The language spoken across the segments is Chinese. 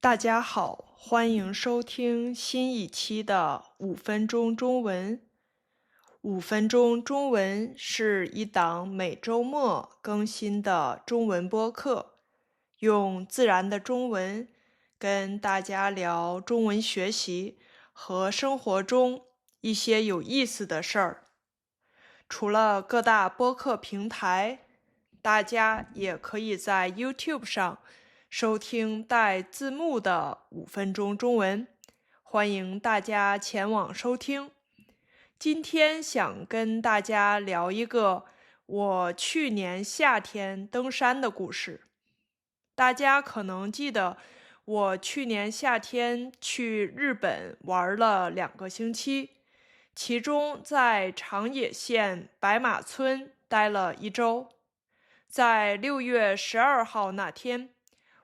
大家好，欢迎收听新一期的5分钟中文。5分钟中文是一档每周末更新的中文播客，用自然的中文跟大家聊中文学习和生活中一些有意思的事儿。除了各大播客平台，大家也可以在 YouTube 上收听带字幕的5分钟中文，欢迎大家前往收听。今天想跟大家聊一个我去年夏天登山的故事。大家可能记得，我去年夏天去日本玩了2个星期，其中在长野县白马村待了1周。在6月12号那天，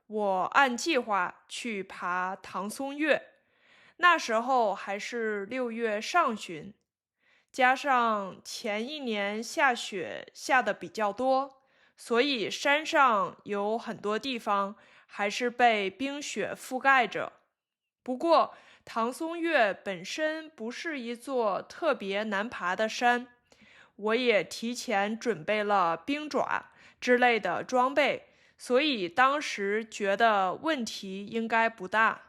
我按计划去爬唐松岳，那时候还是6月上旬，加上前一年下雪下的比较多，所以山上有很多地方还是被冰雪覆盖着。不过，唐松岳本身不是一座特别难爬的山，我也提前准备了冰爪之类的装备，所以当时觉得问题应该不大。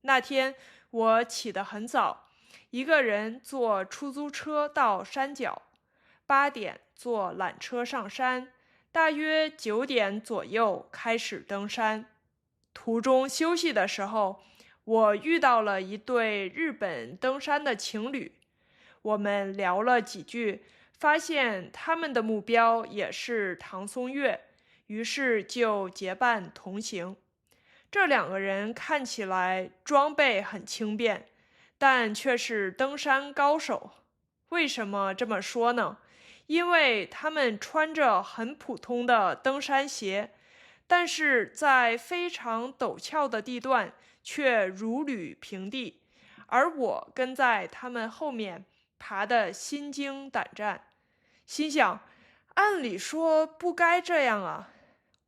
那天我起得很早，一个人坐出租车到山脚，8点坐缆车上山，大约9点左右开始登山。途中休息的时候，我遇到了一对日本登山的情侣，我们聊了几句，发现他们的目标也是唐松岳，于是就结伴同行。这2个人看起来装备很轻便，但却是登山高手。为什么这么说呢？因为他们穿着很普通的登山鞋，但是在非常陡峭的地段却如履平地，而我跟在他们后面爬得心惊胆战，心想，按理说不该这样啊。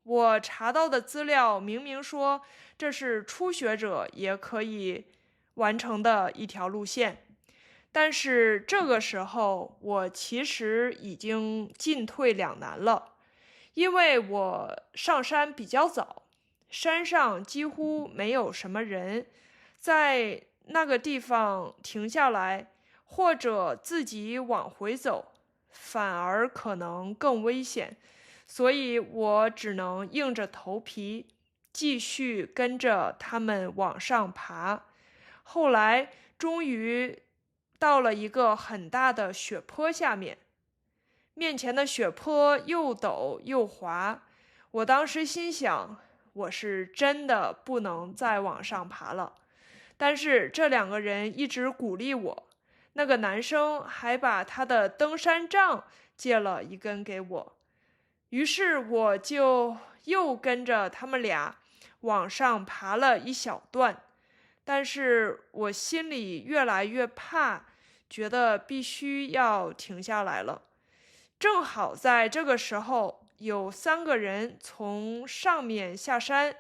我查到的资料明明说这是初学者也可以完成的一条路线，但是这个时候我其实已经进退两难了，因为我上山比较早，山上几乎没有什么人，在那个地方停下来或者自己往回走，反而可能更危险，所以我只能硬着头皮继续跟着他们往上爬。后来终于到了一个很大的雪坡下面，面前的雪坡又陡又滑，我当时心想，我是真的不能再往上爬了。但是这2个人一直鼓励我，那个男生还把他的登山杖借了1根给我，于是我就又跟着他们俩往上爬了一小段，但是我心里越来越怕，觉得必须要停下来了。正好在这个时候，有3个人从上面下山，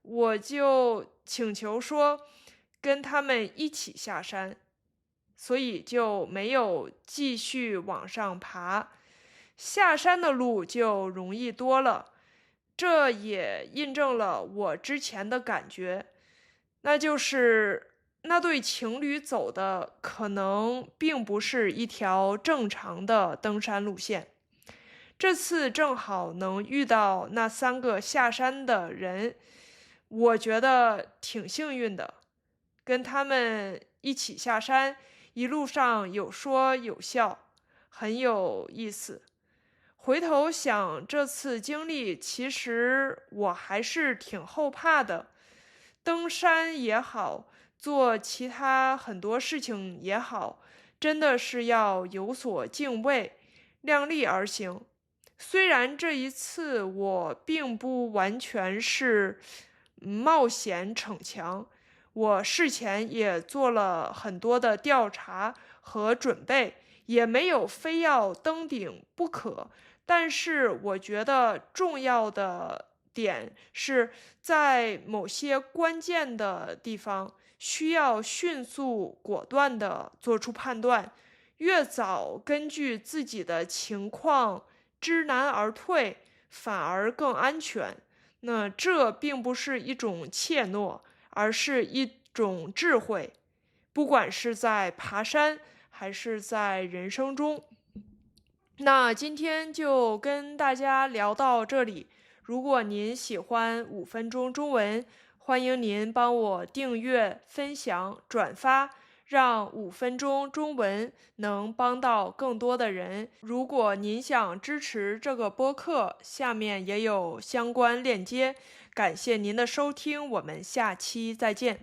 我就请求说跟他们一起下山，所以就没有继续往上爬。下山的路就容易多了，这也印证了我之前的感觉，那就是那对情侣走的可能并不是一条正常的登山路线。这次正好能遇到那3个下山的人，我觉得挺幸运的，跟他们一起下山，一路上有说有笑，很有意思。回头想这次经历，其实我还是挺后怕的。登山也好，做其他很多事情也好，真的是要有所敬畏，量力而行。虽然这一次我并不完全是冒险逞强，我事前也做了很多的调查和准备，也没有非要登顶不可，但是我觉得重要的点是在某些关键的地方需要迅速果断地做出判断，越早根据自己的情况知难而退，反而更安全。那这并不是一种怯懦，而是一种智慧，不管是在爬山还是在人生中。那今天就跟大家聊到这里。如果您喜欢5分钟中文，欢迎您帮我订阅、分享、转发，让5分钟中文能帮到更多的人。如果您想支持这个播客，下面也有相关链接。感谢您的收听，我们下期再见。